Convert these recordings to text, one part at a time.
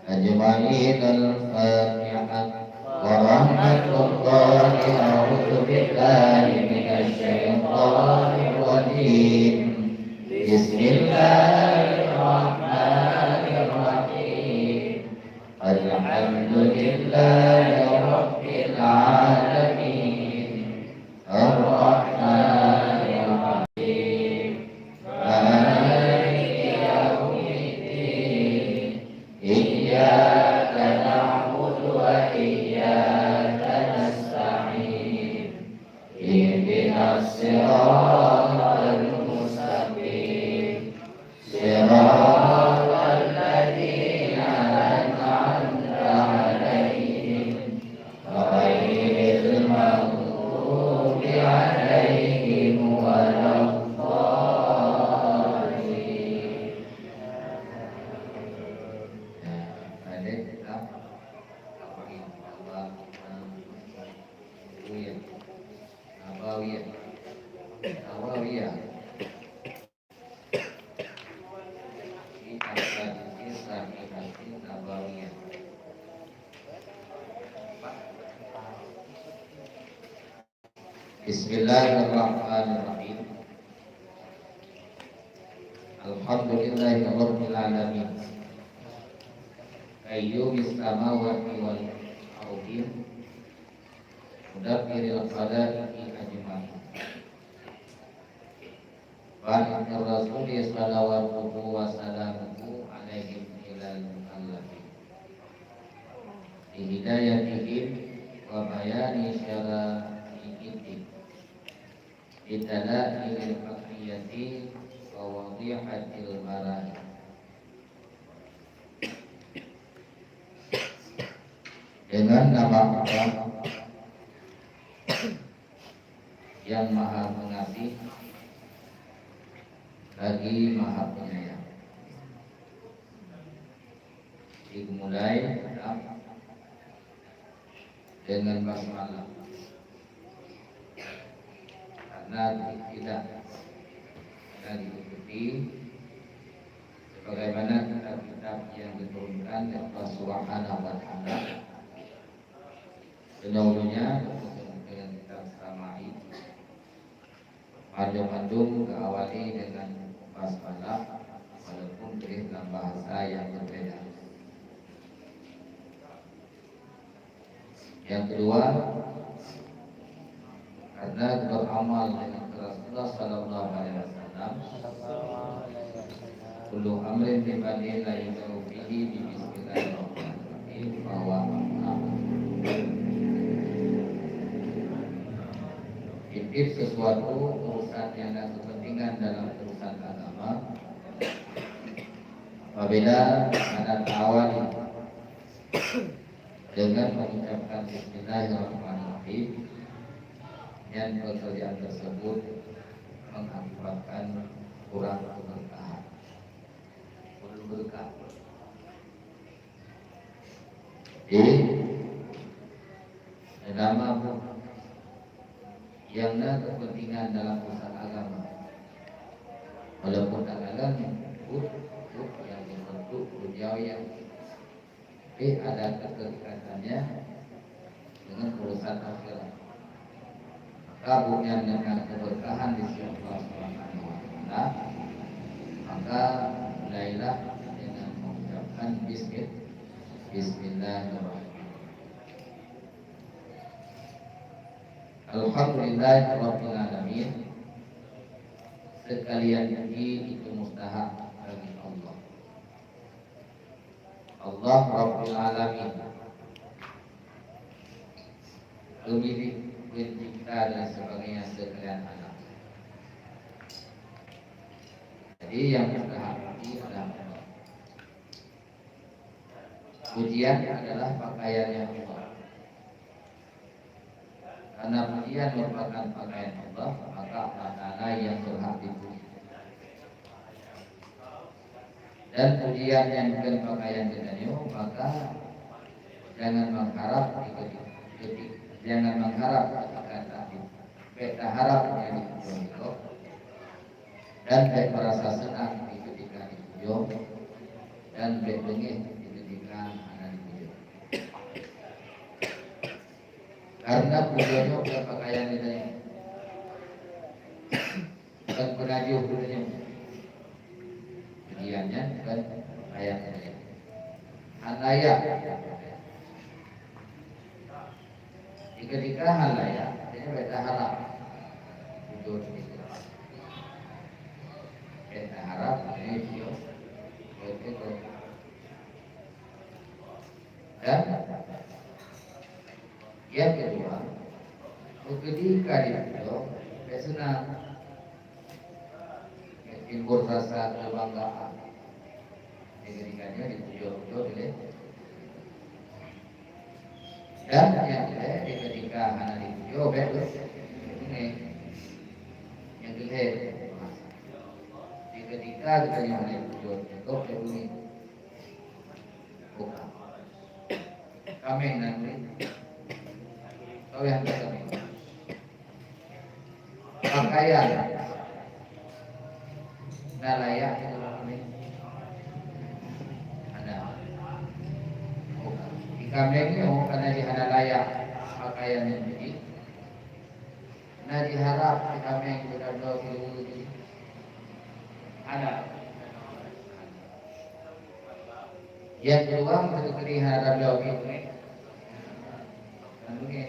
أجمعين الفاتحة ورحمة الله. أعوذ بالله من الشيطان الرجيم. بسم الله الرحمن الرحيم. الحمد لله رب العالمين الرحمن الرحيم مالك يوم الدين إياك نعبد وإياك نستعين اهدنا الصراط المستقيم صراط الذين أنعمت عليهم غير المغضوب عليهم ولا الضالين. Bismillahirrahmanirrahim. Alhamdulillahirabbil alamin. Qayyumis samawati wal ardi. Mudabbiril khalaiqi ajma'in. Wa ar-rasuli sallallahu wa sallamu alaihi ilal mukallafin. Bi hidayatihim wa bayani syara'i'ihim. Bidalail al-fiqhiyati wa wadihatil marah. Dengan nama Allah yang maha mengasih lagi maha penyayang. Dimulai dengan basmalah karena tidak diikuti sebagaimana kitab-kitab yang diturunkan dari Allah Subhanahu wa Ta'ala. Pendahulunya dengan kitab Sama'i Madum keawali dengan basmalah walaupun dalam bahasa yang berbeda. Yang kedua, karena beramal dengan Rasulullah sallallahu alaihi wasallam, kullu amrin bi badin la yu'minu bihi bi bismillahirrahmanirrahim bahwa intip sesuatu urusan yang ada kepentingan dalam urusan agama apabila ada awal dengan mengucapkan bismillahirrahmanirrahim dan pekerjaan tersebut mengakibatkan kurang keberkahan. Perlu berkah. Nama yang ada kepentingan dalam urusan agama, walaupun agama yang berbentuk duniawi, tapi ada keterkaitannya dengan urusan akhirat. Maka dengan keberkahan di sisi Allah Subhanahu wa Ta'ala, maka mulailah dengan mengucapkan Bismillahirrahmanirrahim. Alhamdulillahirabbil alamin. Sekalian ini itu mustahak bagi Allah. Allah Rabbil alamin. Lebih pencipta dan sebagainya sekalian alam. Jadi yang kita hakiki adalah Allah. Pujian adalah pakaiannya Allah. Karena pujian merupakan pakaian Allah, maka Allah Ta'ala yang berhak dipuji. Dan pujian yang bukan pakaian kita, maka jangan mengharap jangan mengharap ketika tadi. Kita harap menjadi pujian itu, dan baik merasa senang di ketika dipuji, dan baik bengih di ketika anak dipuji. Karena pujiannya bukan pakaian kita, bukan penajuh pujiannya. Pujiannya bukan pakaian kita. Halaya. Di ketika halaya, ini beda harap. Jujur itu. Beda harap, ini dia. Begitu. Dan yang kedua, ketika dia senang, timbul rasa kebanggaan. Ketika dia dipuji-puji oleh. Dan yang kedua, ketika anak dipuji, betul. Ini yang kedua. Ketika kita yang dipuji, betul ini. Bukan. Kami nanti. Tahu yang kita ini. Pakaian. Nah layak itu ini. Ada. Di kami ini karena di ada layak pakaian yang jadi. Nah diharap di kami yang benar-benar dulu ada. Yang kedua untuk dihadap jauh ini. Mungkin.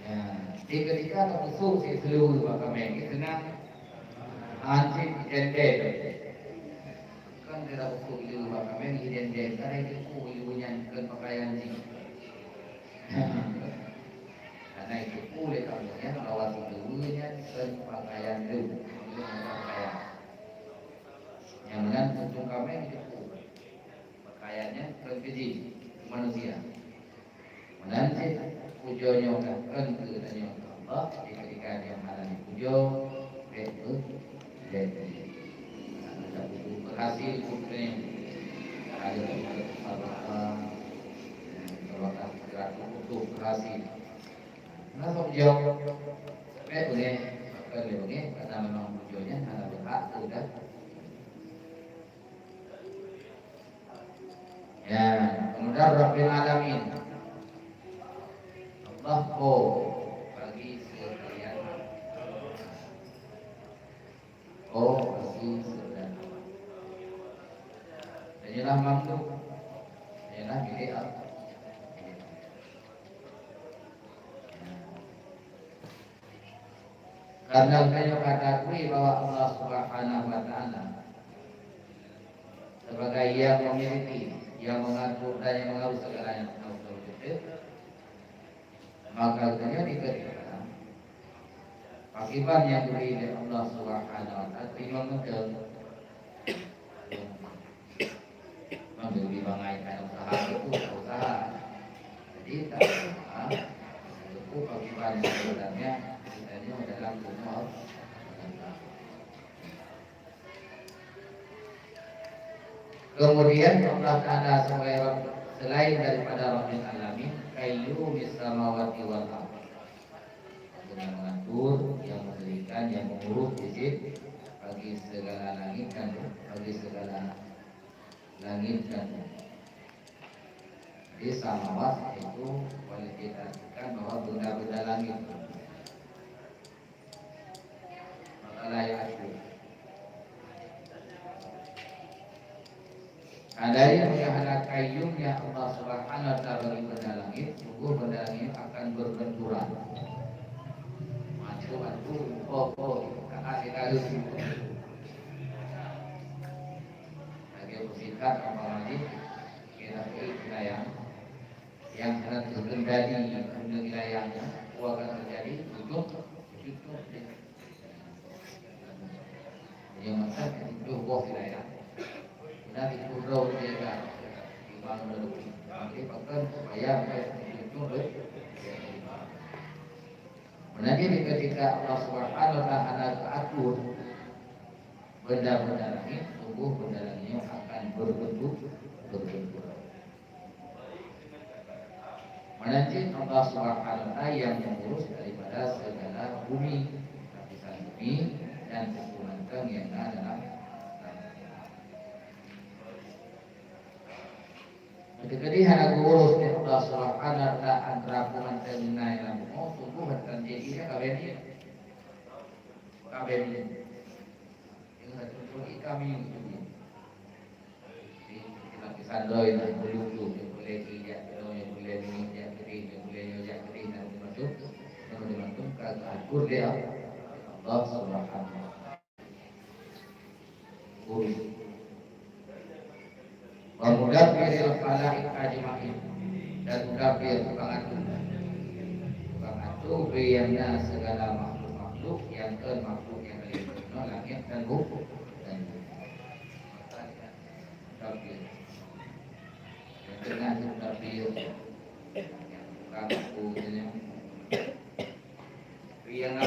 Ya, di ketika terusuk si seluruh kami ini senang. Anjing identik. Kan tidak ukur ilu kami identik. Karena itu ilunya kan pakaian anjing. Karena itu kulit kamunya lawat ilunya kan pakaian ilu. Pakaian. Yang dengan ujung kami itu pakaiannya kan keji manusia. Menanti pujonya kan kedatanya Allah. Ketika dia malah dipujo, itu berhasil putri ada untuk berhasil. Nah, jauh boleh boleh karena memang tujuannya adalah berhak sudah. Ya, kemudian Rabbil Alamin Allah bagi sekalian. Bagi sekalian. Inilah mampu. Inilah milik Allah. Karena kaya katakan bahwa Allah Subhanahu wa Ta'ala sebagai yang memiliki, yang mengatur dan yang mengatur segalanya, maka katanya dikatakan akibat yang diberi oleh Allah Subhanahu wa Ta'ala terima model memberi bangaikan usaha itu usaha. Jadi tak itu akibat yang sebenarnya dalam umur. Kemudian Allah Ta'ala selain daripada Rabbil Alamin, Qayyumis samawati wal ardh, yang mengatur, yang mendirikan, yang mengurus izin bagi segala langit dan bagi segala langit dan di samawat itu boleh diartikan bahwa benda-benda langit. Layak itu. Ada yang mengatakan kayyumnya Allah Subhanahu wa Ta'ala bagi benda langit, sungguh benda langit akan berbenturan. Maju, kakak harus itu. Lagi bersingkat apa lagi? Kita wilayah yang sangat terkendali wilayahnya. akan terjadi tutup yang masa itu buah wilayah nanti kurau dia di mana dulu nanti bahkan supaya itu menjadi ketika Allah Subhanahu wa taala atur benda-benda langit tumbuh benda langit akan berbentuk menanti Allah Subhanahu wa taala yang mengurus daripada segala bumi lapisan bumi dan kesulantang yang ada dalam ketika dia hendak urus Allah Subhanahu wa taala antara kumantang yang mau tumbuh dan jadinya kabeh itu satu kami di lapisan doi dan dulu boleh tidak boleh ini ya kering boleh ya kering dan dimasuk ke atur dia Allah Subhanahu wa taala Mudabbiril falaq ajma'in dan mudabbir tukang atur biarnya segala makhluk yang makhluk yang ada langit dan bumi dan mudabbir yang dengan mudabbir yang tukang aturnya biarnya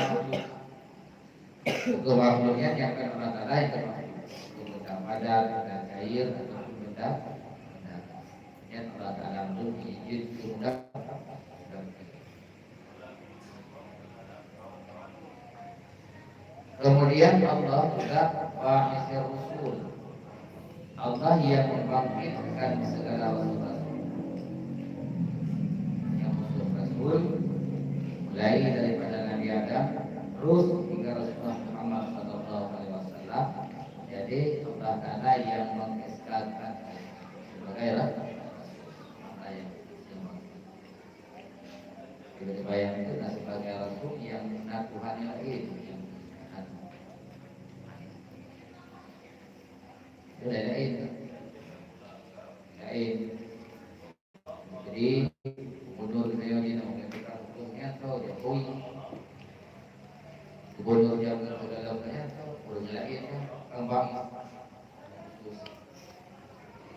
makhluknya yang akan orang lain termasuk padat dan cair ataupun benda yang Allah Ta'ala izin sudah kemudian Allah juga wa'isir rusul Allah yang membangkitkan segala rasul yang rasul mulai daripada Nabi Adam terus hingga Rasulullah Muhammad SAW. Jadi Allah Ta'ala yang mengeskalkan sebagai rasul bayang itu sebagai rasul yang Tuhan yang lain itu lain jadi gubernur beliau ini mengajukan hukumnya atau Jokowi gubernur yang dalamnya atau gubernur lainnya kembang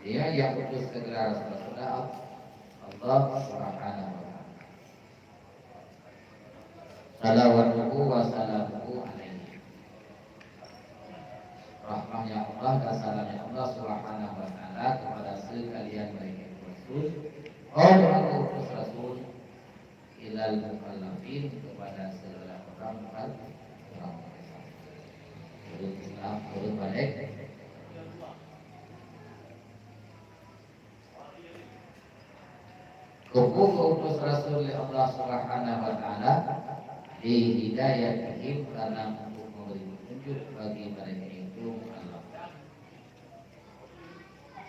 dia yang putus segala rasul Allah Subhanahu salawatuhu wa salamuhu alaihi rahmahnya Allah dan salamnya Allah Subhanahu wa ta'ala kepada sekalian mereka rasul orang utus rasul ilal mukallafin kepada segala orang Islam turun balik kumpul utus rasul Allah Subhanahu wa ta'ala di hidayatihim karena untuk memberi petunjuk bagi mereka itu Allah.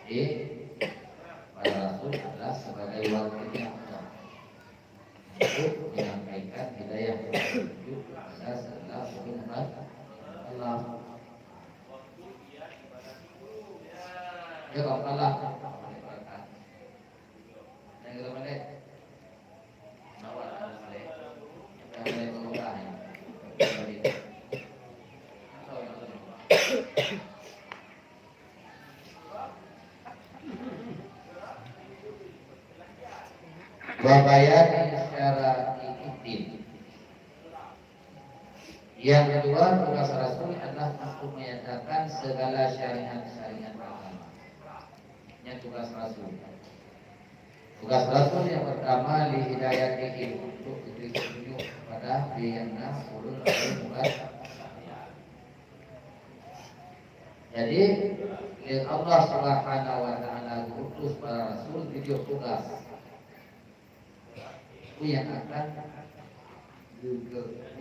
Jadi para rasul adalah sebagai wakilnya Allah untuk menyampaikan hidayah petunjuk kepada segala umat Allah. Ya kalau Allah yang kita balik Wabayani secara ikutin. Yang kedua tugas Rasul adalah untuk menyatakan segala syariat-syariat agama. Ini tugas Rasul. Tugas Rasul yang pertama li hidayatihim untuk diberi petunjuk kepada biyanna ulul albab. Jadi Allah Subhanahu wa ta'ala utus para rasul video tugas yang akan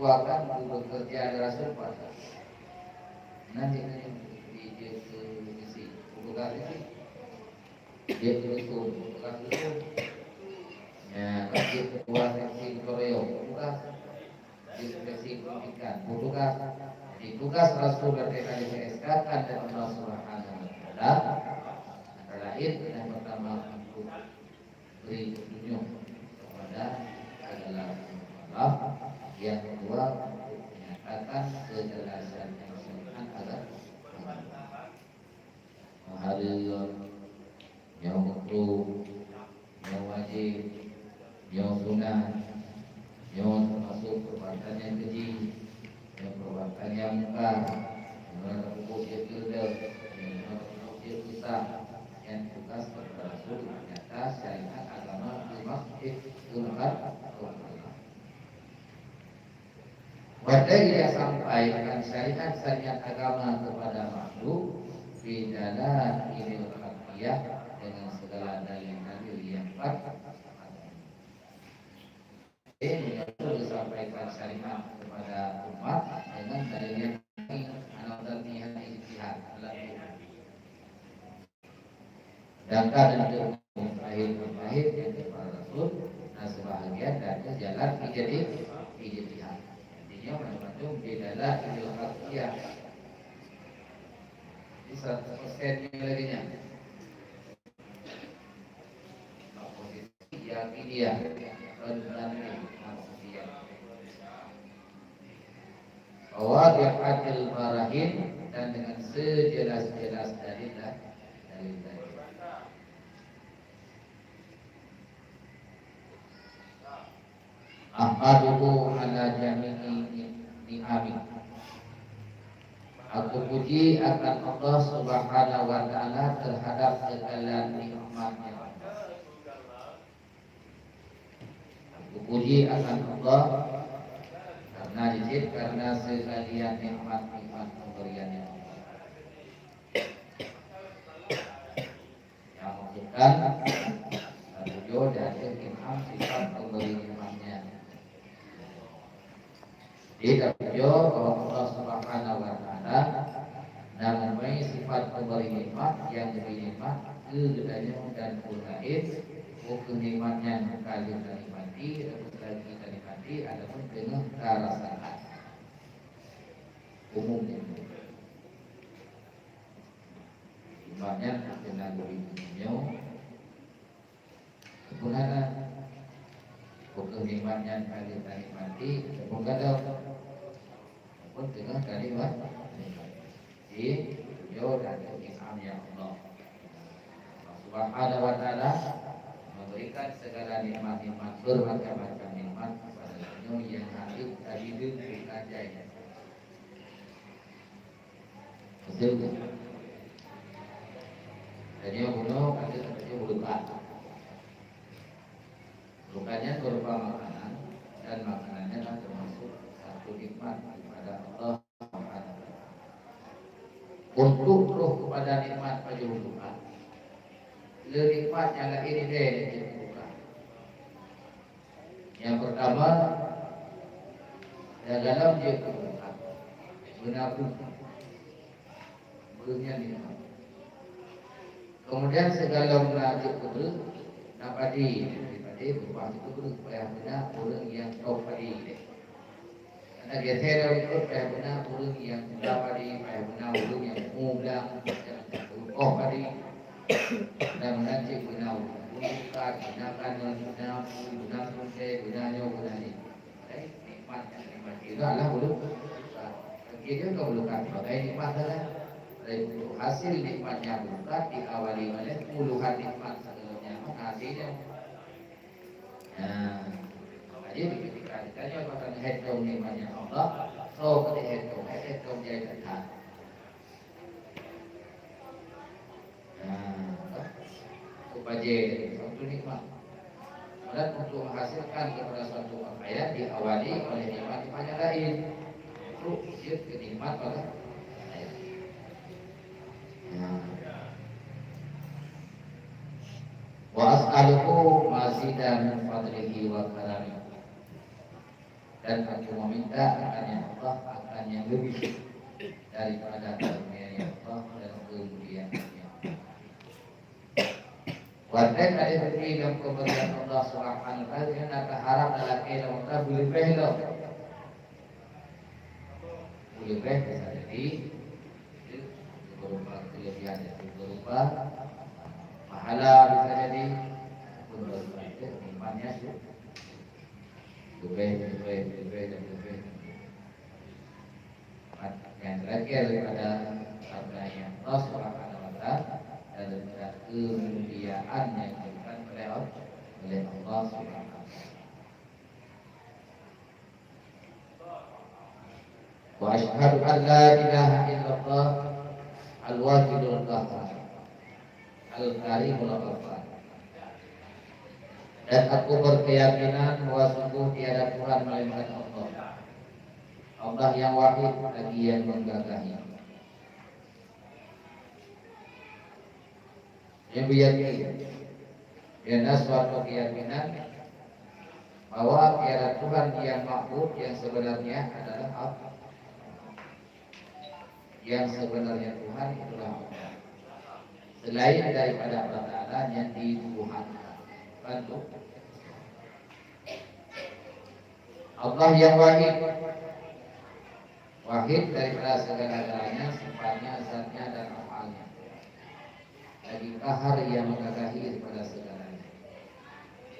buatkan bekerja rasul pada nanti di misi tugas ini dia tugas itu ya wajib buat seksi koreo tugas seksi ikan tugas di tugas rasul ketika disesuaikan dengan Allah Subhanahu wa ta'ala antara lain yang pertama untuk beri petunjuk kepada segala Allah. Yang kedua, menyatakan kejelasan yang syariat agar mengharil yang makruh, yang wajib, yang sunnah, yang termasuk perbuatan yang keji, yang perbuatan yang mungkar, yang terkubur dia kerja, yang terkubur dia susah, yang tugas kepada Rasul ternyata syariat agama dimaksud gunakan Allah. Wadai dia sampaikan syariat agama kepada makhluk bidana ilil haqiyah dengan segala dalil-dalil yang kuat. Ini disampaikan syariat kepada umat dengan dalil yang anak dan niat ijtihad. Sedangkan untuk terakhir yang kepada Rasul, nah sebahagian dari jalan ijtihad. Intinya macam-macam bidana ilil haqiyah. Ini 100% lagi nya. Posisi yang ideal dan wadi'atil marahin dan dengan sejelas-jelas dalil. Ahmaduhu ala jami'i ni'ami. Aku puji akan Allah Subhanahu wa taala terhadap segala nikmatnya. Aku puji akan Allah karena sekalian nikmat-nikmat pemberiannya Allah. Yang maksudkan wujud dan in'am sifat pemberi nikmatnya. Tidak wujud bahwa Allah Subhanahu wa taala namanya sifat pemberi nikmat yang lebih nikmat kegadanya dan purnaid bukan nikmatnya kali kita nikmati terus lagi kita nikmati adapun dengan kerasaan umumnya nikmatnya dengan begitu kemudian bukan nikmatnya kali kita nikmati ataupun kadang ataupun dengan kalimat di wujud dan in'am yang Allah Subhanahu wa taala memberikan segala nikmat-nikmat bermacam-macam nikmat kepada dunia yang hadir tadi kita jaya. Betul. Jadi bunuh ada seperti luka. Lukanya berupa makanan dan makanannya adalah termasuk satu nikmat kepada Allah Subhanahu wa taala. Untuk roh kepada nikmat pada luka. Nikmatnya lah ini deh bukan. Yang pertama dalam dia kebukaan benar-benar belumnya nikmat. Kemudian segala mengajuk kedua napadi berupa itu kedua supaya benar orang yang tahu padi. Karena dia teror itu supaya benar orang yang tahu padi, supaya benar orang yang muda oh padi. Dan mengaji guna buka gunakan guna kunci gunanya gunanya nikmat itu adalah bulu begitu kau bulukan sebagai nikmat adalah hasil nikmatnya bukan diawali oleh puluhan nikmat sebelumnya hasilnya jadi ketika ditanya akan hitung nikmatnya Allah so ketika hitung jadi tetap upaje suatu nikmat. Dan untuk menghasilkan kepada suatu pakaian diawali oleh nikmat-nikmat yang lain. Itu dia kenikmat pada ayat. Wa as'aluhu mazidan min fadlihi wa karamihi. Dan aku meminta akan yang Allah akan yang lebih daripada karunia Allah dan kemuliaan. Wadai ada beri dalam pemberian Allah Subhanahu wa taala yang nak harap dalam ilmu kita boleh behlo. Boleh beh bisa jadi berupa kelebihan itu berupa pahala bisa jadi berupa nikmatnya lebih. Yang terakhir daripada sabdanya Allah Subhanahu wa taala dan daripada kemuliaan yang diberikan oleh Allah Subhanahu wa taala. Wa asyhadu an la ilaha illallah al-wahidul qahhar al-karimul ghaffar. Dan aku berkeyakinan bahwa sungguh tiada Tuhan melainkan Allah. Allah yang wahid lagi yang menggagahi. Yang beryakin dengan suatu keyakinan bahwa tiada Tuhan yang maksud yang sebenarnya adalah Allah. Yang sebenarnya Tuhan itulah Allah. Selain daripada Allah Ta'ala yang dituhankan. Bantu. Allah yang wahid. Wahid daripada segala-galanya, sifatnya, zatnya dan afalnya. Lagi kahar yang menggagahi daripada segalanya.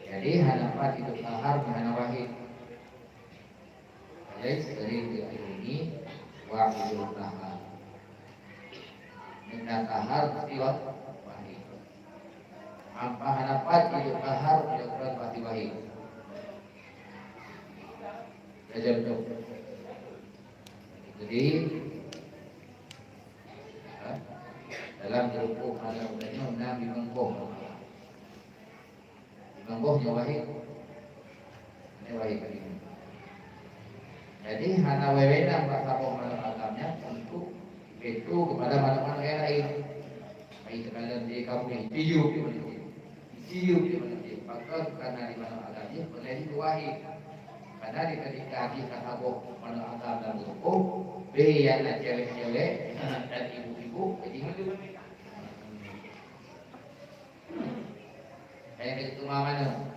Jadi hanapat itu kahar hana wahid. Jadi sering diiluni wahidul kahar. Dengan kahar pasti wahid. Apa hanapat itu kahar dilakukan pasti wahid. Belajar betul. Jadi dalam rukuk ada ulangnya Nabi mengkoh. Mengkohnya wahid. Ini wahid ini. Jadi hana wewena bahasa malam agamnya untuk itu kepada mana-mana yang lain. Baik sekalian di kamu ini tiup di mana ini. Tiup di mana ini. Maka karena di mana agamnya boleh itu wahid. Karena di ketika hadis kata mana agam dan rukuk, yang cewek-cewek dan ibu-ibu jadi hidup. Kayak itu mana?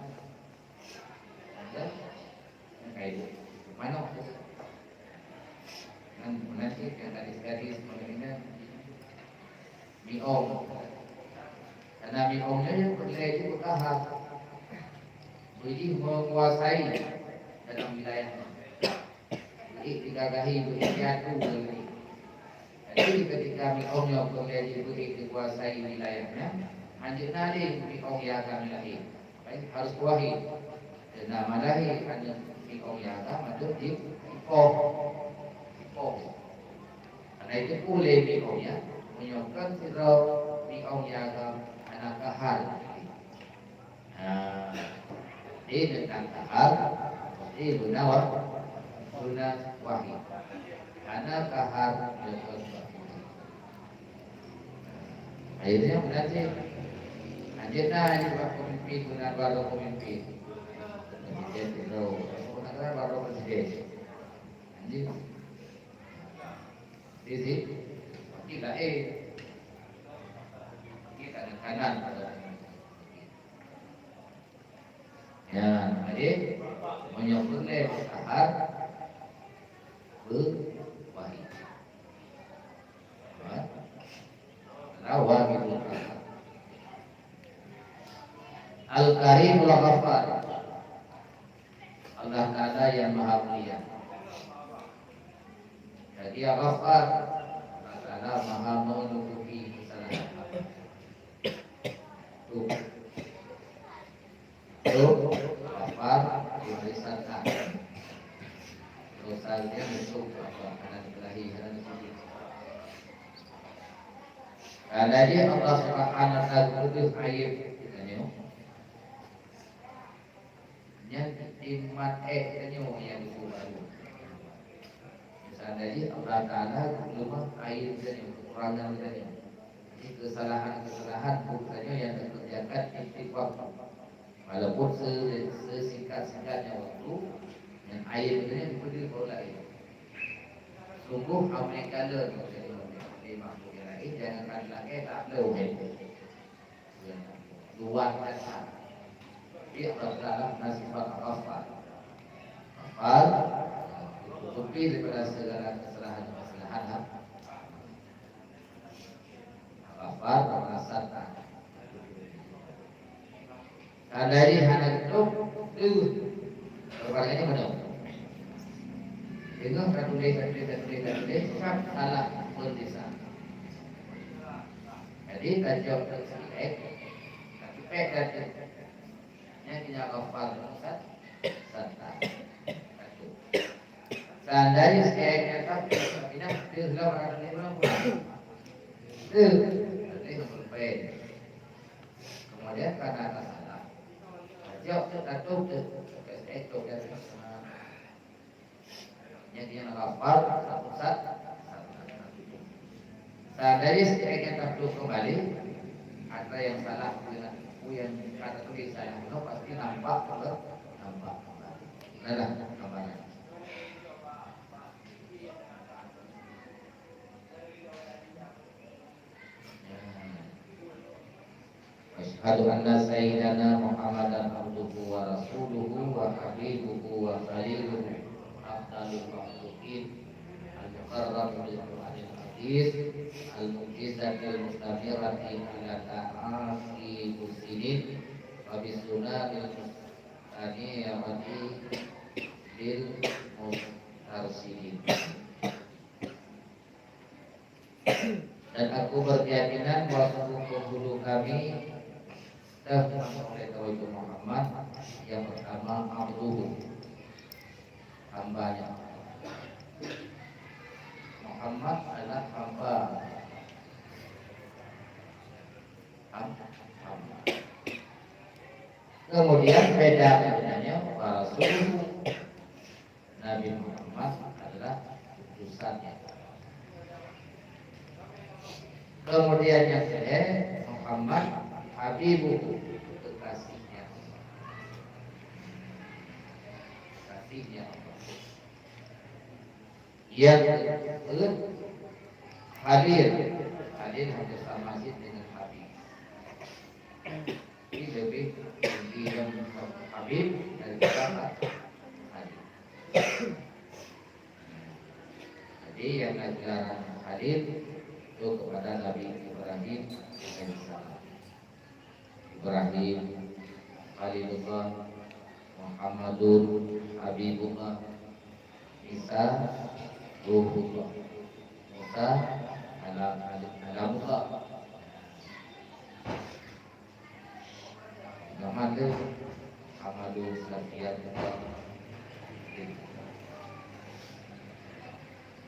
Ada? Kayak itu. Mana? Nanti yang gadis-gadis mengenai mi'ong. Karena mi'ongnya yang bernilai itu bertahap. Jadi menguasai dalam wilayahnya. Jadi digagahi berjatuh dari. Jadi ketika mi'ongnya bernilai itu dikuasai wilayahnya, anjir nadi mi'ong yang akan lahir. Baik harus wahid. Dan nama lahir hanya mi'ong yang akan masuk di ipoh. Karena itu boleh mi'ongnya menyokong sirau mi'ong yang akan anak kahar. Ini tentang kahar, ini guna wahid. Anak kahar menyokong wahid. Akhirnya berarti anjirna ini pemimpin guna baru pemimpin. Presiden itu, guna baru presiden. Anjir. Di sini tidak kita ada kanan ya, jadi menyokongnya kahar berwahid. Rawa gitu. Al-Karimul Ghaffar. Allah Ta'ala yang Maha Mulia. Jadi Ghaffar Allah Ta'ala Maha menutupi kesalahan. Ghaffar diberikan dosanya untuk kanan belahi kanan kiri. Karena dia Allah Subhanahu wa taala kudus aib katanya. Yang iman katanya yang baru. Misalnya dia Allah Taala lemah aib dan kekurangan katanya. Jadi kesalahan-kesalahan bukannya yang dikerjakan istighfar. Walaupun sesingkat-singkatnya waktu yang air betulnya diberi oleh air. Sungguh amal kala di makhluk yang lain jangan lagi tak boleh. Luar biasa. Dia adalah nasifat Ghaffar. Ghaffar tutupi daripada segala kesalahan. Ghaffar merasa tak. Dari hana itu orangnya benar. Dengan kadule salah berlisan. Jadi tajam tersiek, tapi pekat nya tidak kafal sat sata. Seandainya sieknya tak tidak tidak akan diulang. Berarti sampai. Kemudian karena salah, tajam tertutup itu yang dia kafal satu sat. Dari sedikit tertutup kembali, ada yang salah dengan yang kata tulisan itu pasti nampak kalau nampak kembali. Adalah gambaran. Asyhadu anna sayyidana Muhammadan abduhu wa rasuluhu wa habibuhu wa khaliluhu afdalul makhluqin al-muqarrab bil Qur'anil hadis al-mu'jizatil mustamirati ala ta'asi muslimin wa bisunnatil mustaniyati lil mustarsidin. Dan aku berkeyakinan bahwa guru kami oleh Rasul Muhammad yang pertama abduhu, hambanya. Muhammad adalah hamba. Kemudian bedanya Rasul Nabi Muhammad adalah utusannya. Kemudian yang kedua Muhammad Habibuhu, kekasihnya. Kasihnya. Yang kedua hadir hadir sama dengan Habib. Ini lebih tinggi yang Habib daripada hadir. Jadi yang ajaran hadir itu kepada Nabi Ibrahim alaihissalam. Ibrahim Khalilullah Muhammadun Habibullah Isa Ruhullah Musa Alamullah Muhammadu Muhammadu Safiyatullah.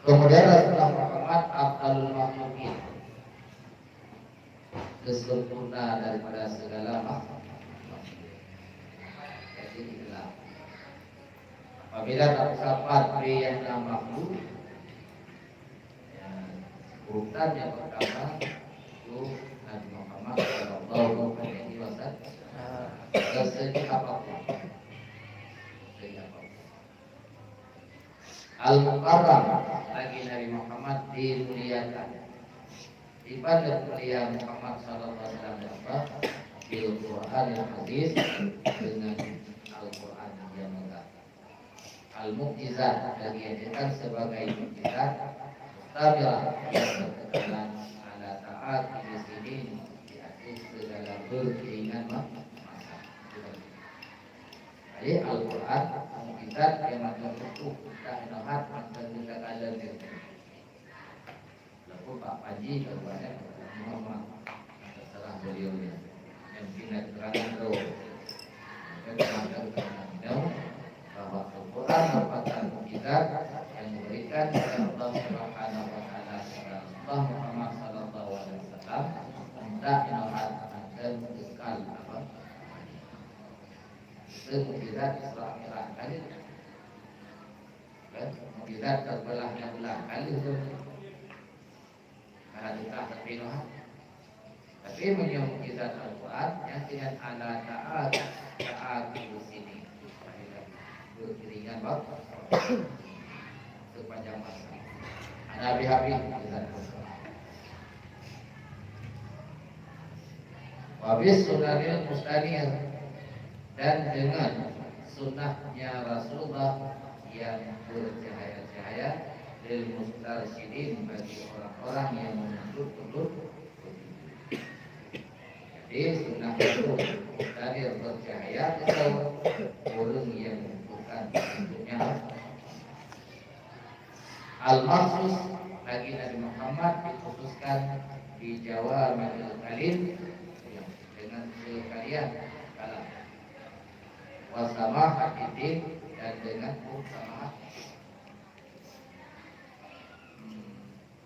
Kemudian Rasulullah Muhammad Abdul Makhlukin, kesempurna daripada segala makhluk. Jadi inilah apabila terdapat yang makhluk, urutan yang pertama itu Nabi Muhammad Shallallahu Alaihi Wasallam. Sesegi apapun, Al-Mukarram lagi Nabi Muhammad dimuliakan. Ibadah mulia Muhammad sallallahu alaihi wasallam bil Qur'an yang hadis dengan Al-Qur'an yang megah. Al-Mu'jizat lagi dijadikan sebagai mukjizat mustabirah yang berkekalan ala taat di sini di atas segala berkeinginan masa. Jadi Al-Qur'an mukjizat yang macam itu tak nahat macam kita kalah dia. Pak Haji kepada Muhammad terserah beliaunya yang tidak terangkan roh bahwa Al-Quran merupakan mukjizat yang diberikan oleh Allah Subhanahu wa taala kepada Rasulullah Muhammad sallallahu alaihi wasallam untuk menahat dan kekal apa mukjizat Isra Mi'raj kali kan mukjizat terbelahnya bulan kali itu tapi mukjizat Al-Quran yang tidak ada taat di sini beriringan bapak sepanjang masa. Nabi Habib mukjizat Al-Quran. Wabis sunnahil mustaniyah dan dengan sunnahnya Rasulullah yang bercahaya-cahaya lil mustarsyidin bagi orang-orang yang menuntut. Jadi sunnah itu dari bercahaya atau orang yang bukan bentuknya al-maksus bagi Nabi Muhammad dikhususkan di Jawa Madinah Kalim dengan sekalian kalam wasamah haditin dan dengan samah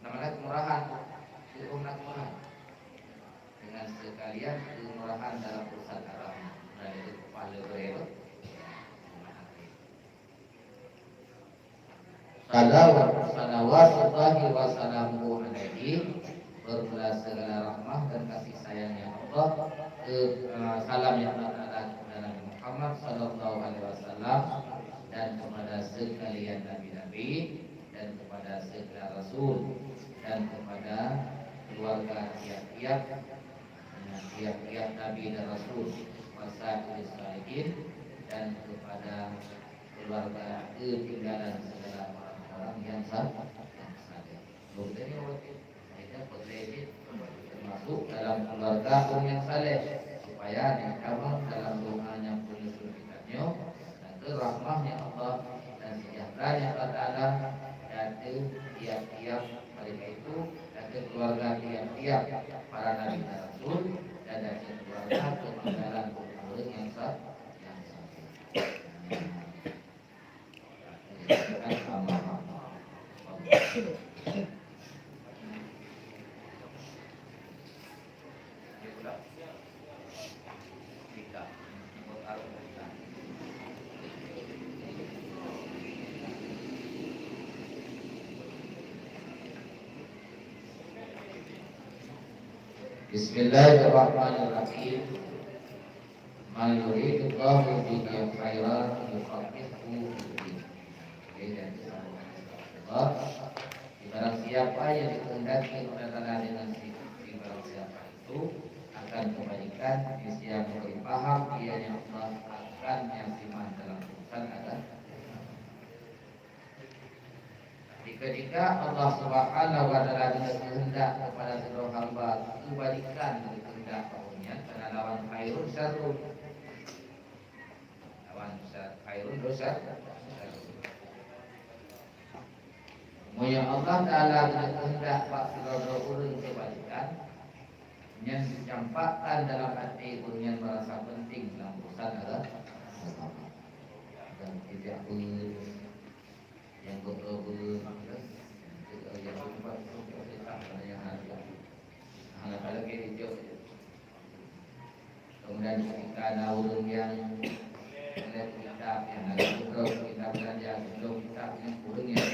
namanya kemurahan kemurahan dengan sekalian kemurahan dalam urusan agama dan itu pahala berebut salawatullahi wa salamuhu alaihi berbelas segala rahmah dan kasih sayangnya Allah salam yang Allah kepada Nabi Muhammad sallallahu alaihi wasallam dan kepada sekalian nabi-nabi dan kepada segala rasul dan kepada keluarga tiap-tiap nabi dan rasul wasail salihin dan kepada keluarga ketinggalan segala orang yang saleh. Kemudian kita termasuk dalam keluarga orang yang saleh supaya dikawal dalam doanya penyusul kitabnya dan rahmahnya Allah dan sejahteranya Allah Taala dan tiap-tiap mereka itu dan keluarga tiap-tiap para nabi dan rasul dan dari keluarga ketinggalan orang yang saleh. Bismillahirrahmanirrahim. Man yuridullahu bihi khairan yufaqihuhu fid-din. Barang siapa yang dikehendaki oleh Allah dengan sifat barang siapa itu akan kebaikan, yang memberi paham ianya Allah akan yang iman dalam urusan agama. Ketika Allah Subhanahu wa taala berkehendak kepada seluruh hamba kebaikan dari kehendak kaumnya karena lawan khairun syarrun. Lawan khairun dosa. Moya Allah taala berkehendak seluruh orang kebaikan yang dicampakkan dalam hati orang merasa penting dalam urusan agama dan tidak yang betul-betul yang berubah yang ada hal-hal hijau. Kemudian ketika ada orang yang melihat kitab yang ada kitab belajar belum kitab yang kurang yang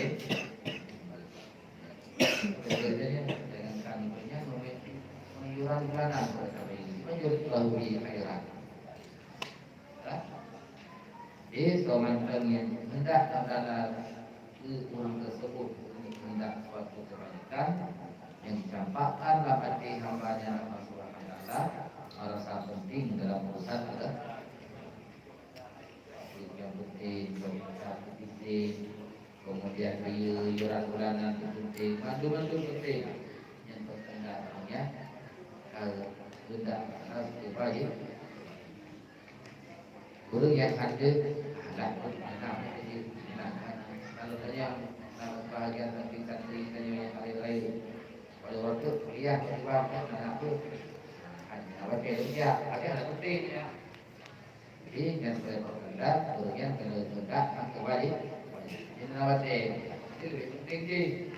kerjanya dengan kantornya mengiuran bulanan menjadi lahuri khairan. Jadi seorang yang hendak adalah orang tersebut hendak suatu kebaikan yang dicampakkan dalam hati hambanya Allah Subhanahu wa taala merasa penting dalam urusan agama. Yang penting penting, kemudian iuran bulanan penting, mandu penting. Yang pertengahannya kalau hendak harus dibayar. Guru yang ada kalau tanya bahagian santri yang lain pada waktu kuliah tiba anak tu apa dia ada anak penting ya. Jadi yang saya berkendak gurunya kena hendak kembali ini nawate itu lebih penting je.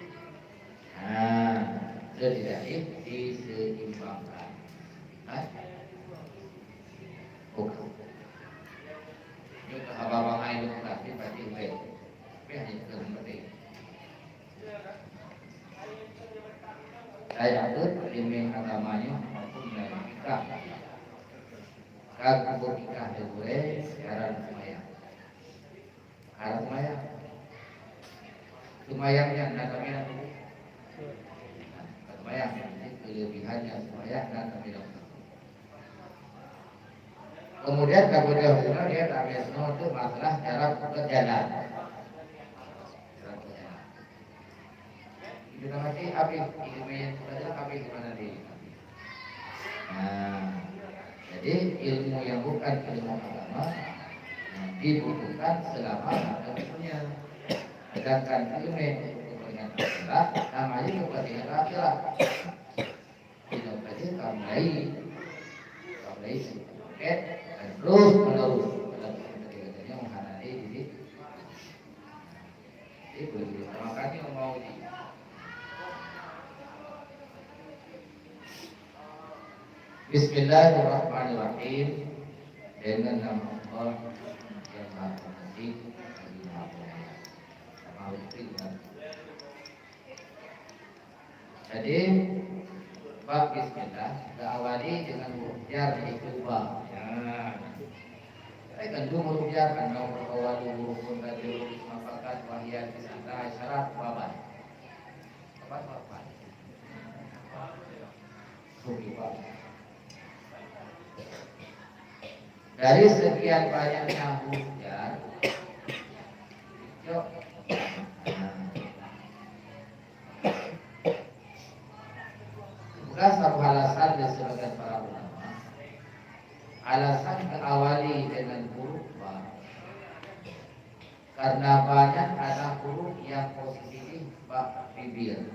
Tidak diseimbangkan. Juga abang air berarti pasti baik. Hanya penting. Saya atur ilmu agamanya maupun dari kita. Kalau kita boleh sekarang semayang. Sekarang semayang. Semayang yang namanya semayang. Kelebihannya semayang dan tidak. Kemudian dia tak biasa itu masalah cara berjalan. Kita masih habis ilmu yang belajar habis di mana dia. Jadi ilmu yang bukan ilmu agama dibutuhkan selama ada punya. Sedangkan ilmu kepentingan akhirat namanya kepentingan akhirat. Tidak saja kamlai sedikit dan terus menerus dalam ketika-ketikanya menghanati diri. Itu makanya mau di Bismillahirrahmanirrahim. Dengan nama Allah yang Maha Pengasih lagi Maha Penyayang. Jadi bab Bismillah diawali dengan huruf jar yaitu ba. Kan huruf jar kan awal huruf mutadil mafakat wahiyat kisah syarat baban. Baban. Dari sekian banyaknya huruf jar, bukan satu alasan disebutkan para ulama. Alasan diawali dengan huruf ba karena banyak ada huruf yang posisi ba bibir.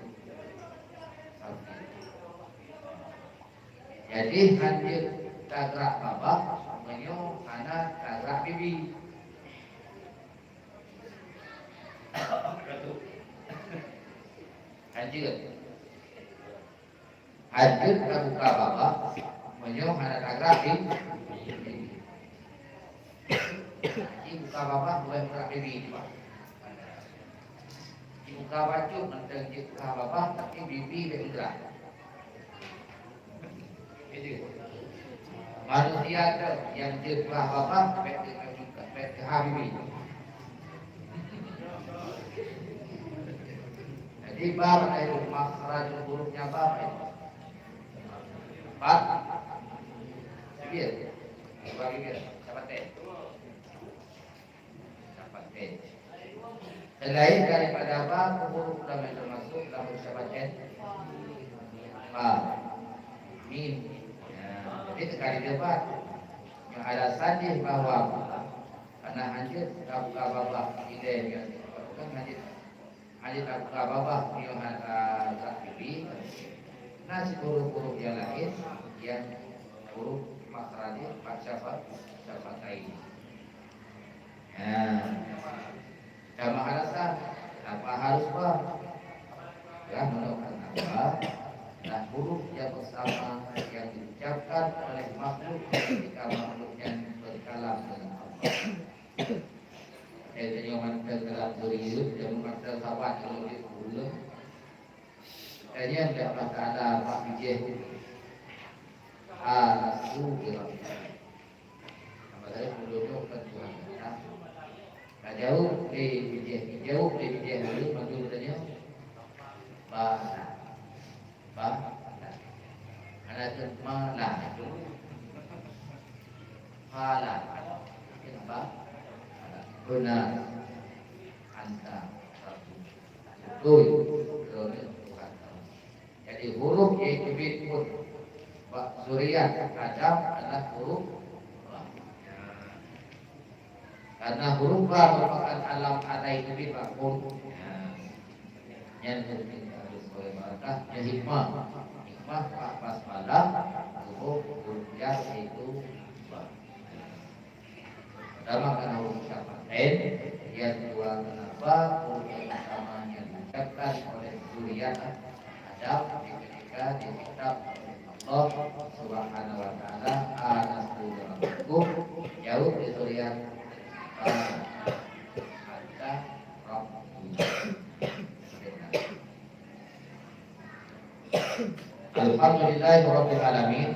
Jadi hancur tagrak babak menyo karena tagrak bibi. Hancur terbuka babak menyo karena tagrak bibi. Buka babak boleh tagrak bibi. Buka baju nanti buka babak tapi bibi bergerak. Manusia ada yang jebah bapak ke Habibie. Jadi bapak itu makhraj hurufnya bapak itu. Bapak. Bibir. Bibir. Dapat teh. Selain daripada bapak huruf dalam itu masuk dalam ucapan ba, mim. Jadi sekali debat yang alasannya bahwa karena hancur tak buka babak ide yang bukan hancur tak buka babak yang tak bibi. Nah huruf-huruf yang lain yang huruf makhrajnya syafatai. Sama alasan apa harus bah? Ya menurut apa? Nah huruf yang bersama yang diucapkan oleh makhluk ketika makhluknya berkalam dengan Allah. Jadi yang dalam beriut dan mata sahabat kalau dia ulang. Jadi yang dapat ada Pak Bijih Alasu Birabbi. Nama saya penduduk ke Tuhan kita. Tak jauh di Bijih dulu manggil tanya ada malah itu malah apa benar anta betul jadi huruf yaitu pun zuriat Adam adalah huruf karena huruf ba merupakan alam ada itu pun yang harus barakah ya hikmah basmalah huruf jar itu pertama karena huruf syafatain, yang kedua kenapa huruf pertama yang diucapkan oleh zuriat Adam ketika dikitab Allah Subhanahu wa taala anastu rabbukum jauh di zuriat ada Alhamdulillahirabbil alamin.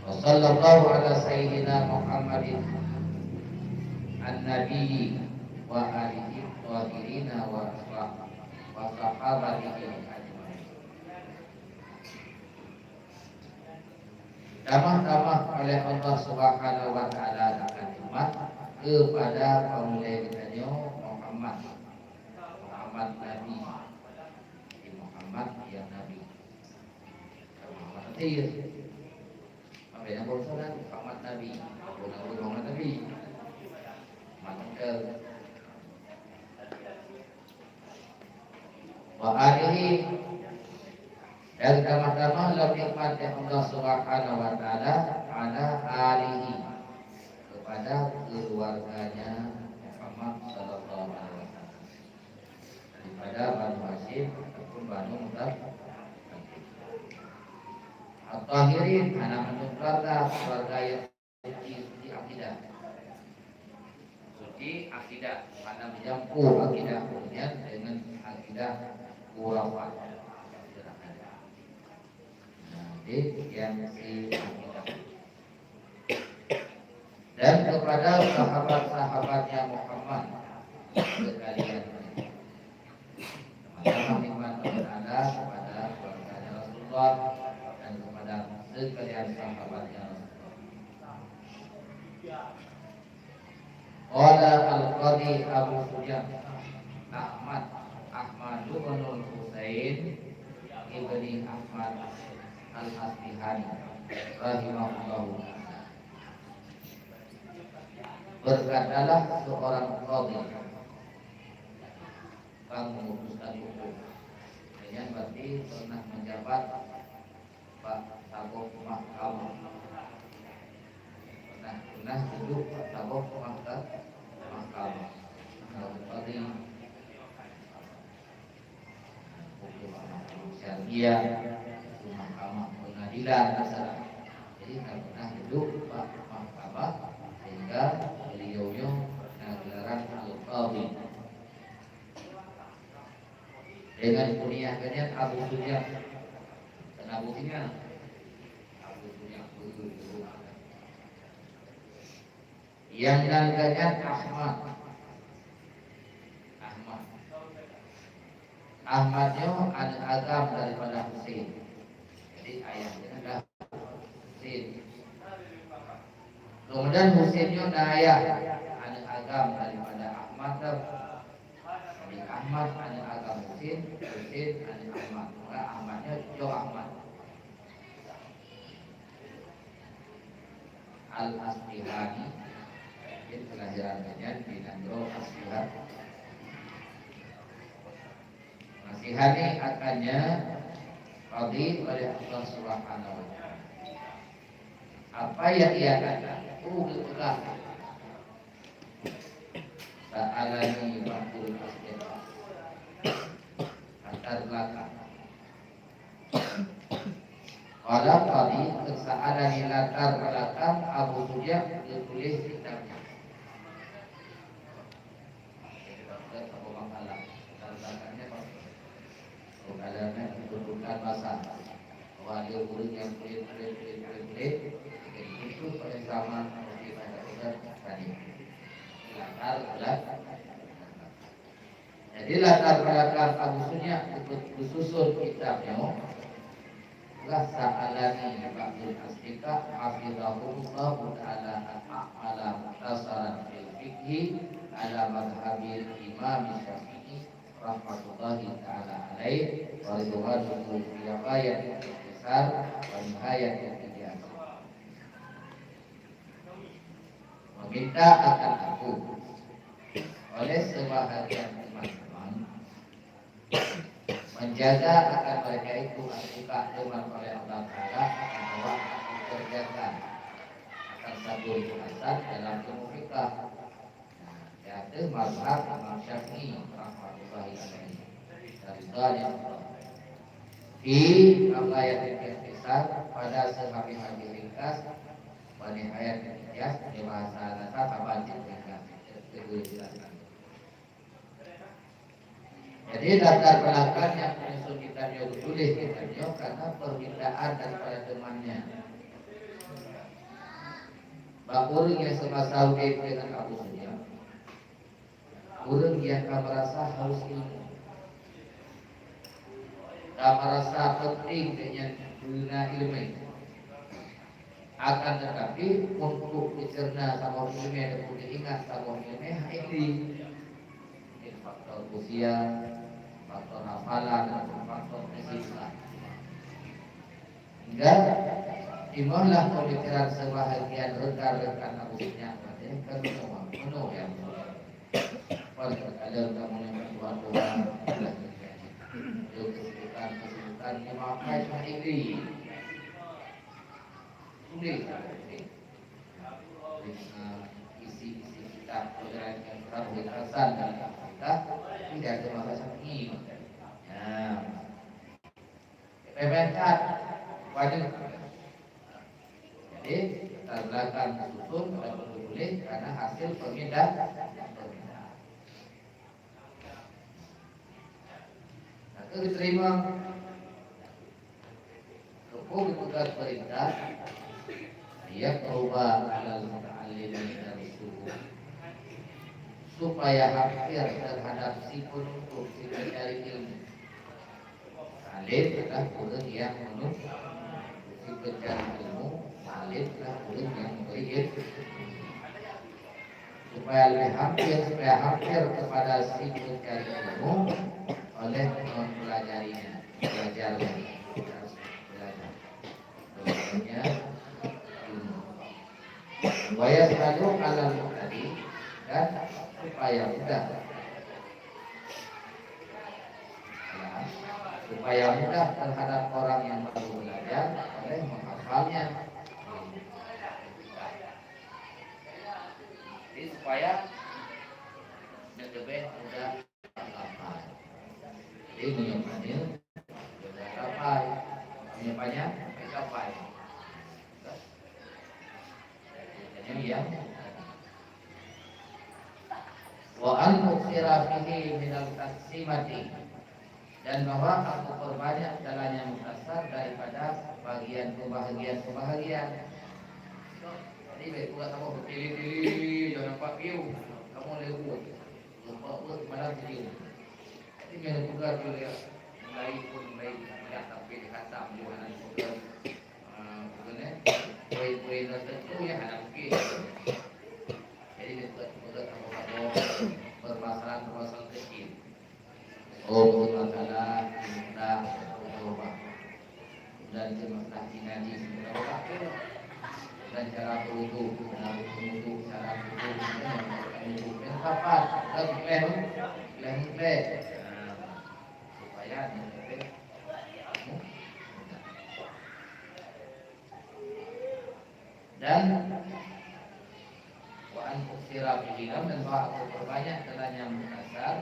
Wa sallallahu ala sayyidina Muhammadin an-nabiyyi wa alihi wa sahabatihi ajmain. Damah-damah oleh Allah Subhanahu wa taala akan umat kepada pemulai kita Muhammad Nabi Muhammad yang Nabi Muhammad Beda bosan Muhammad Nabi, Muhammad Nabi, maka wa alihi dan pertama lebih pada Allah Subhanahu wa taala ala alihi kepada keluarganya Muhammad sallallahu alaihi wasallam daripada Banu Hashim ataupun Banu Muttalib at-tahirin anak menunjukkan keluarga yang suci akidah karena menjampu akidah kemudian dengan akidah khurafat yang si dan kepada sahabat-sahabatnya Muhammad sekalian nikmat ada kepada keluarga Rasulullah dan kepada sekalian sahabatnya Rasulullah. Qala al-Qadi Abu Sufyan Ahmad bin Husain ibni Ahmad al-Asbihani rahimahullahu ta'ala. Berkatalah seorang qadhi yang memutuskan hukum. Yang berarti pernah menjabat Pak Tabok Mahkamah. Pernah duduk Pak Tabok Mahkamah. Qadhi hukum syariah, mahkamah pengadilan masalah. Jadi tak pernah duduk Pak Mahkamah sehingga beliau gelaran al-qadhi dengan kunyahnya Abu Sufyan. Dan Abu Sufyan yang namanya Ahmadnya anak agam daripada Husain. Jadi ayahnya adalah Husain. Kemudian Husainnya ayah anak agam daripada Ahmad. Jadi Ahmad anak agam Husain, Husain anak Ahmad. Maka Ahmadnya Jo Ahmad. Al-Asbihani. Ini kelahirannya di Nandro Asbihan. Nasihani akannya qadhi oleh Allah Subhanahu wa taala. Apa yang ia kata? Ulah. Sa'alani ba'dul asbab. Latar belakang. Qala qadhi sa'alani latar belakang Abu Sufyan ditulis kitabnya. Kadang-kadang kedudukan masa bahwa dia murid yang pelit itu pada zaman kita tadi latar belakang. Jadi latar belakang Abu Sufyan disusun kitabnya lah sa'alani ba'dul asdiqa hafizahullah ta'ala al-a'mala mutasaran fil fiqhi ala madhabil imam Syafi'i rahmatullahi ta'ala alaih wa ridwanuhu fi ghayat al-ihsan wa nihayat al-ijaz. Meminta akan aku oleh sebahagian teman-teman menjaga akan mereka itu suka dengan oleh Allah Ta'ala bahwa dikerjakan akan satu hasan dalam ilmu fikih. Yaitu mazhab Imam Syafi'i rahmatullahi alaihi dari dalil di ayat al-ihsan pada sehabis-habis ringkas pada ayat al-ijaz di bahasa Arab tabatin ringkas itu dijelaskan. Jadi latar belakang yang menyusun kitabnya tulis kitabnya karena permintaan daripada temannya. Bakur yang semasa hidup dengan Abu Sufyan, orang yang merasa haus ilmu, merasa penting dengan guna ilmu. Akan tetapi untuk dicerna sama ilmu dan diingat sama ilmu ini faktor usia, faktor hafalan dan faktor kesimpulan. Hingga Imohlah pemikiran sebahagian rekan-rekan agusnya, artinya kan semua penuh yang pada ada kamu yang berdoa itu kesibukan memakai sendiri tulis isi-isi kitab pelajaran yang terhasan dan kita tidak ada masalah ini. Nah, pementat wajib. Jadi tanda susun dan boleh karena hasil pemindah. Nah, itu diterima hukum tugas perintah dia berubah alal muta'allim dari suhu supaya hampir terhadap si penuntut si pencari ilmu. Alim adalah orang yang menuntut si pencari ilmu. Alim adalah orang yang memberi ilmu. Supaya lebih hampir kepada si pencari ilmu oleh mempelajarinya, belajarnya, harus belajar. Belajarnya ilmu. Waya selalu alal tadi dan supaya mudah. Supaya mudah terhadap orang yang baru belajar oleh menghafalnya. Jadi supaya lebih mudah hafal. Jadi menyimpannya mudah hafal, menyimpannya hafal. Yang wa al-muksira fihi minal taksimati, dan bahwa aku perbanyak jalannya muktasar daripada bagian-pembahagian. Jadi baik buat kamu berpilih-pilih, jangan nampak view, kamu lewat, lupa malam video. Jadi bila juga mulai melihat tapi dikata menjualan juga, bukannya poin-poin tertentu yang ada mungkin. Jadi juga kamu bermasalah kecil. Oh, masalah cinta, berubah dan masalah ngaji berubah dan cara berwudu, cara berwudu yang kapan dan plan supaya dan waan kusira bilinam, dan bahwa aku perbanyak jalannya muktasar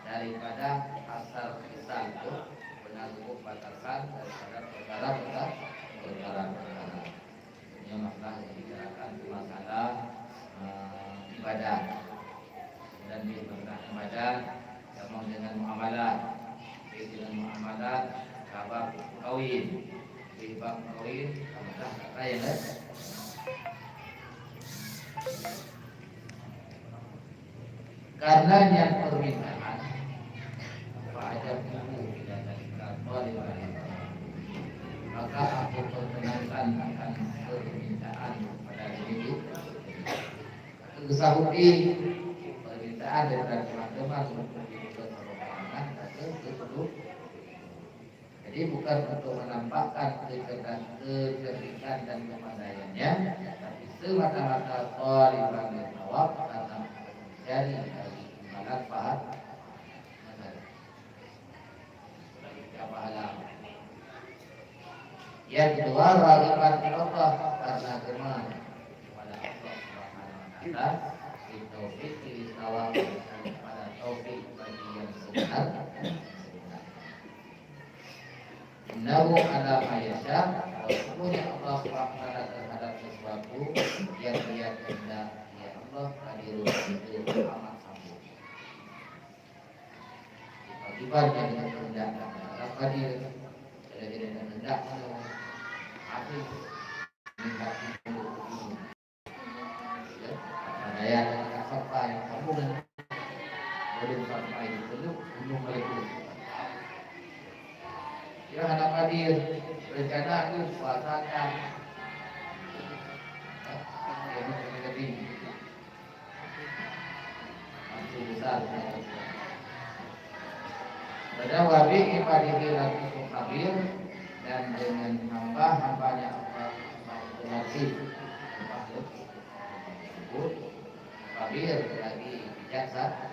daripada asar kisah itu benar cukup batasan daripada perkara yang masalah yang dibicarakan itu masalah ibadah, dan di masalah ibadah sama dengan muamalah, dengan muamalah kabar kawin, bab kawin apakah kata yang lain. Karena yang permintaan wajib kamu tidak dari kantor, maka aku perkenalkan akan permintaan pada diri. Kesahuti permintaan dari teman-teman untuk diperolehkan atau jadi bukan untuk menampakkan kecerdikan dan kepandaiannya, tapi semata-mata qaliban jawab karena jadi manfaat pahala. Yang kedua, raghaban Allah, karena gemar kepada Allah Subhanahu wa taala, taufik istawab, pada taufik bagi yang sebenar. Innahu ala ma yasha, wa Allah Subhanahu wa taala terhadap sesuatu yang Dia kehendak. Ya Allah hadirun itu amat sambung. Akibat yang dengan kehendak Allah hadir, jadi dengan kehendak aku minta daya dan sampai sambungan belum sampai belum melebur. Ya hendak hadir rencana itu puasakan yang lebih besar. Pada wabi ibadihi latiful khabir, dan dengan hamba-hambanya Allah otomotif kabir lagi bijaksana.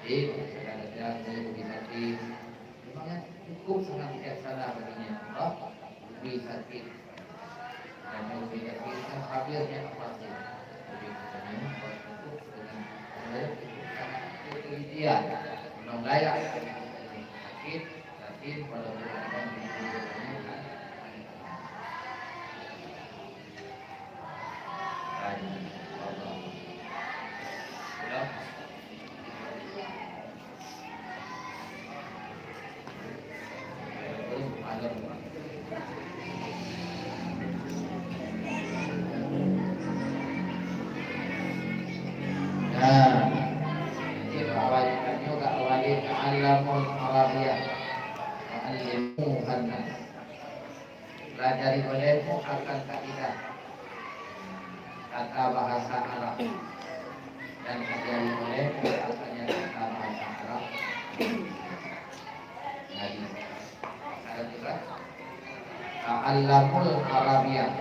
Jadi kadang-kadang saya bisa memangnya cukup sangat bijaksana baginya Allah lebih sakit dan lebih sakit kan kabirnya apa sih lebih cukup dengan sangat ketelitian memang layak sakit tapi walaupun ada pelajari olehmu akan kaidah kata bahasa Arab dan pelajari olehmu asalnya kata bahasa Arab. Jadi ada juga Ta'allamul Arabiyah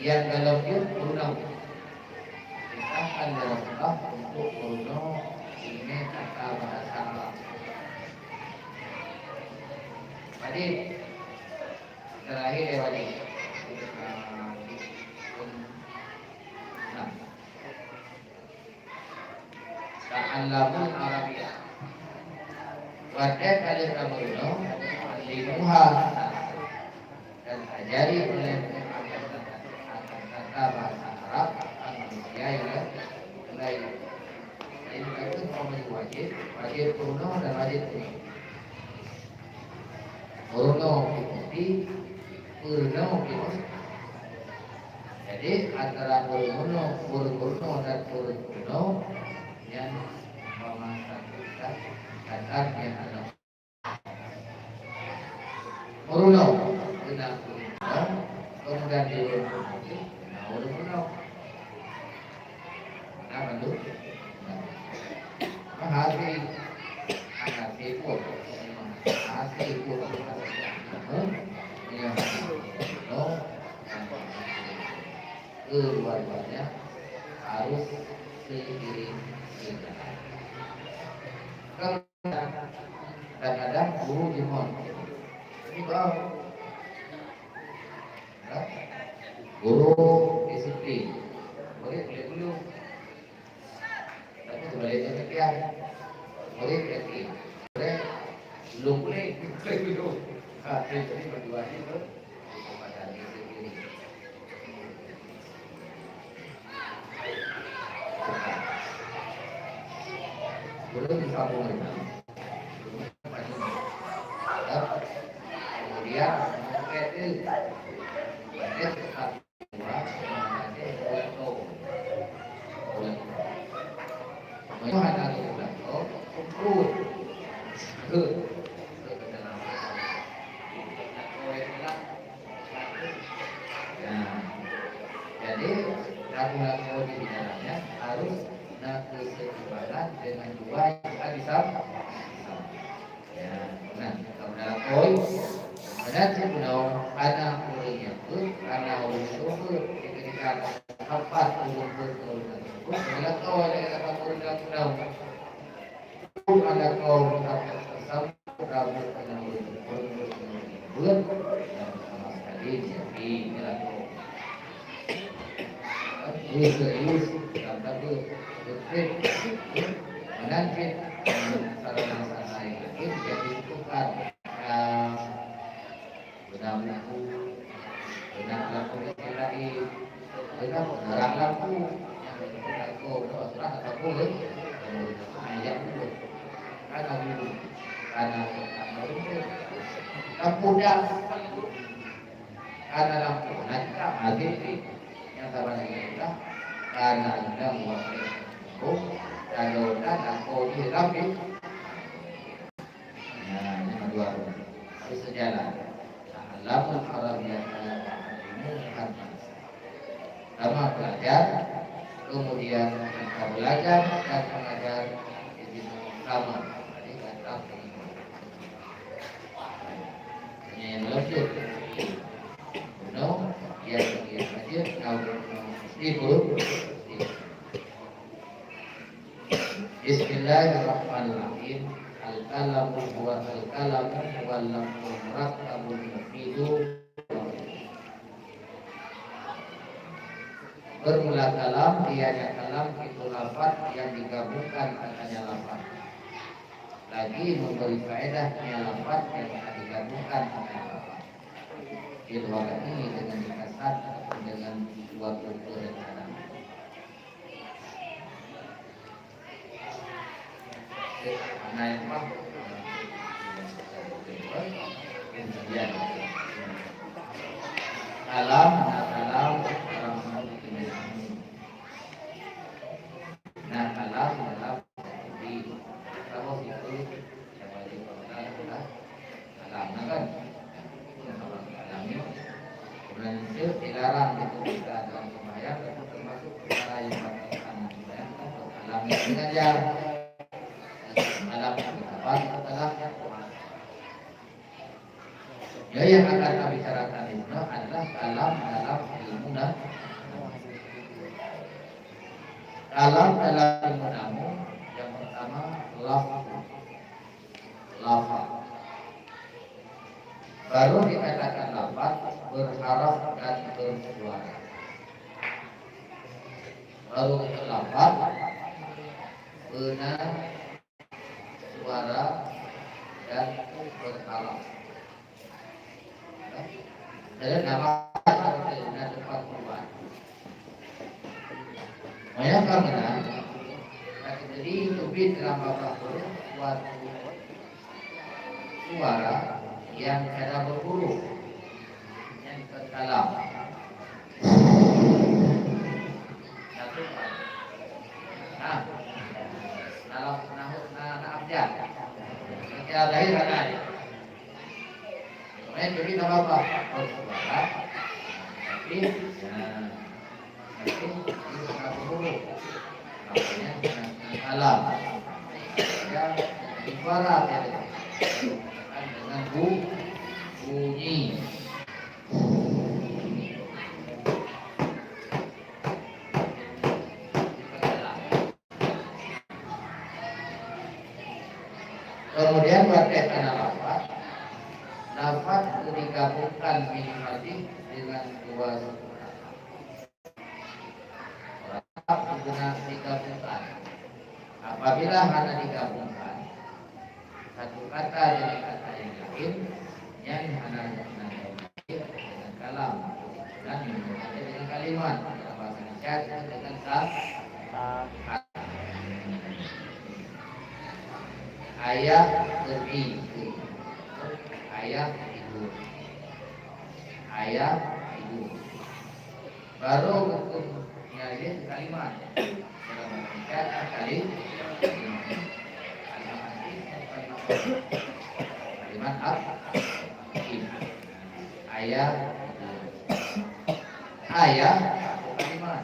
yang dalam dia Brunei disahkan dalam Rasulullah untuk Brunei ini kata bahasa Arab. Jadi terakhir ya wali Ta'allamul Arabiyah wadai kali Brunei limuha dan ajari oleh kata bahasa Arab manusia yang lain. Jadi itu wajib Brunei dan wajib Brunei itu Brunei. Jadi antara Brunei dan Brunei yang memasukkan kata yang ada Brunei dengan Brunei kemudian di Brunei apa itu? Mahasiswa anak ibu kedua-duanya harus seiring. Kadang-kadang guru jemon ini guru disiplin boleh dulu tapi sebaliknya sekian boleh belum boleh dulu jadi berdua itu kepada diri sendiri. Belum disambung kemudian jadi lagu-lagu di dalamnya harus keseimbangan dengan dua yang bisa. Ya, nah, kalau dalam poin ada sebenarnya anak muridnya pun anak murid itu diberikan empat umur tersebut. Bila kau ada kata murid dalam ada kau bersama rambut anak murid bulan sama sekali jadi dalam serius kata tu betul menanti sarana itu jadi tukar benar benar laku lagi benar benar laku yang aku surah aku ayat itu karena lampu dah karena lampu nanti hati yang sama kita karena anda buat kalau aku hilang nah ini dua harus sejalan. Ta'allamul Arabiyyah sama belajar kemudian kita belajar dan mengajar itu sama jadi kata yang lanjut no yang lanjut kalau ibu Bismillahirrahmanirrahim. Al-kalamu huwa al-kalamu wal lafzul murakkabul mufidu. Bermula kalam, dianya kalam itu lafaz yang digabungkan katanya lafaz. Lagi memberi faedahnya lafaz yang digabungkan katanya lafaz. Ilhara ini dengan dikasat atau dengan suatu perencanaan. Naik mah kalam kalam dalam di kalau itu siapa di kota kalam kan alami kemudian itu dilarang itu juga dalam sembahyang itu termasuk perkara yang melakukan sembahyang alami sengaja dalam apa dalam ya yang akan kami bicarakan itu adalah kalam dalam ilmu dan kalam dalam ilmu namu yang pertama lafaz baru dikatakan lafaz berharaf dan bersuara baru lafaz benar suara dan berharaf dan nama dan tempat perubahan. Banyak karena jadi lebih dalam beberapa suatu suara yang ada berhuruf yang terkalam. Satu nah abjad. Kita lahir kan. Jadi nama apa? Bersuara. Tapi itu sangat buruk. Namanya kalam. Ya, suara ya. Dengan bunyi. Kemudian berkaitan lafaz. Lafaz digabungkan minimatif dengan dua digabungkan. Apabila hanya digabungkan satu kata dengan kata yang lain, yang hanya dengan kalam dan dengan kalimat bahasa Indonesia dengan kata. Ayah pergi, ayah tidur, ayah tidur. Baru hukumnya ini kalimat. Dalam bahasa kalimat apa? Ayah tidur. Ayah satu kalimat.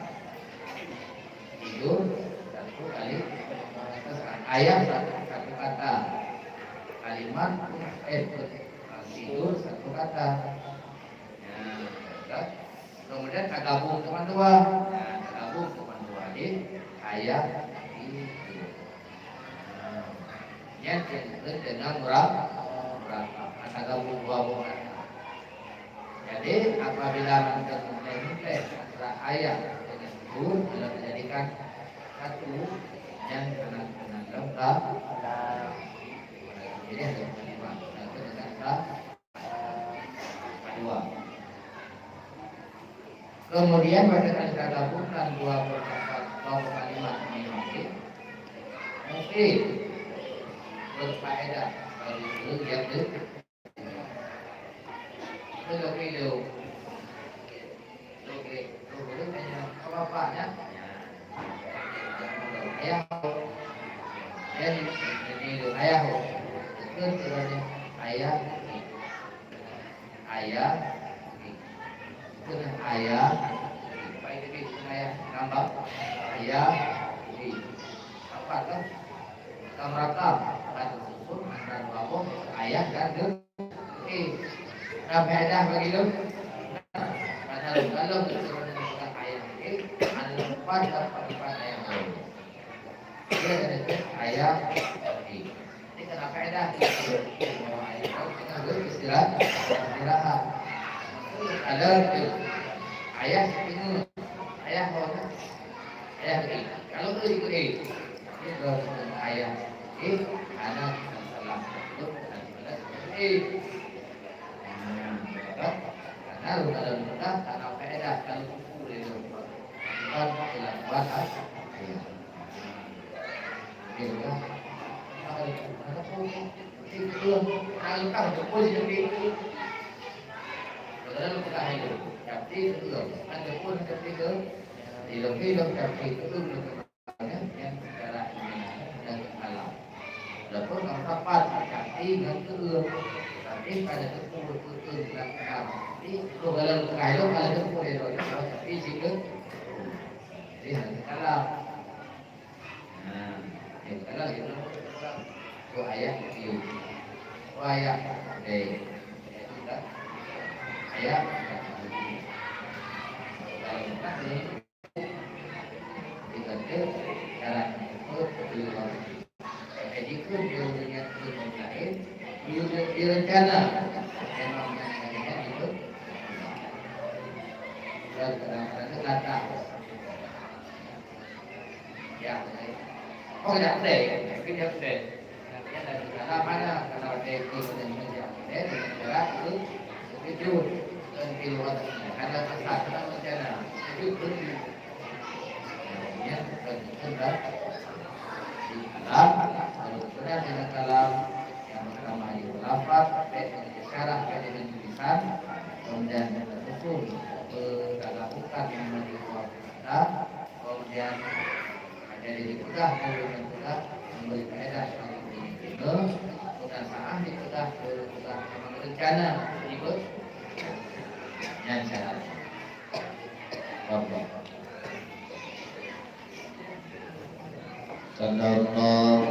Tidur satu kali. Ayah satu kata. Kalimat tidur satu kata. Ya, kemudian tergabung teman dua. Tergabung teman dua di ayah tidur. Yang disebut dengan berapa? Tergabung dua bukan. Jadi apabila mengenai antara ayah dengan tidur adalah dijadikan satu yang dengan lengkap. Jadi ada lima, satu dengan dua. Kemudian pada kali kita gabungkan dua kalimat ini mungkin berfaedah bagi itu yang lebih jauh. Oke, hanya apa-apanya. Ayah, jadi ayah, itu ayah, ayah, itu ayah, baik itu ayah nambah, ayah, apa kan? Kamu rakam, satu susun antara dua ayah dan Nah, faedah bagi lu. Kalau kita ayam ini, ada empat ayam baru. Dia ada ayam ini. Ini kenapa faedah? Ayam baru kita harus istirahat. Ada ayah ini, ayah mana? Ayah ini. Kalau itu ikut ini ayah ini anak salah itu ini. Karena kalau kita tanah faedah kalau kumpul itu bukan hilang batas. Itu kalau kalau kumpul itu kalau kita hidup tapi itu ada pun ketika di dalam tapi itu yang secara dan alam. Lepas kalau rapat tapi dengan tapi pada itu betul belakang. Jadi kalau itu boleh tapi jika jadi kalau kalau itu ayah itu ayah ayah direncana memang itu kadang-kadang kata ya tidak deh tapi dia deh dari sana mana kalau ada itu dan negara itu dan di luar ada kesalahan rencana itu pun ya sudah kalau sudah dengan kalam yang pertama itu lafaz sekarang dengan tulisan kemudian betul lakukan yang menjadi kita kemudian jadi dipedah kemudian pedah memberi faedah itu bukan salah dipedah memang rencana ikut yang syarat. Sallallahu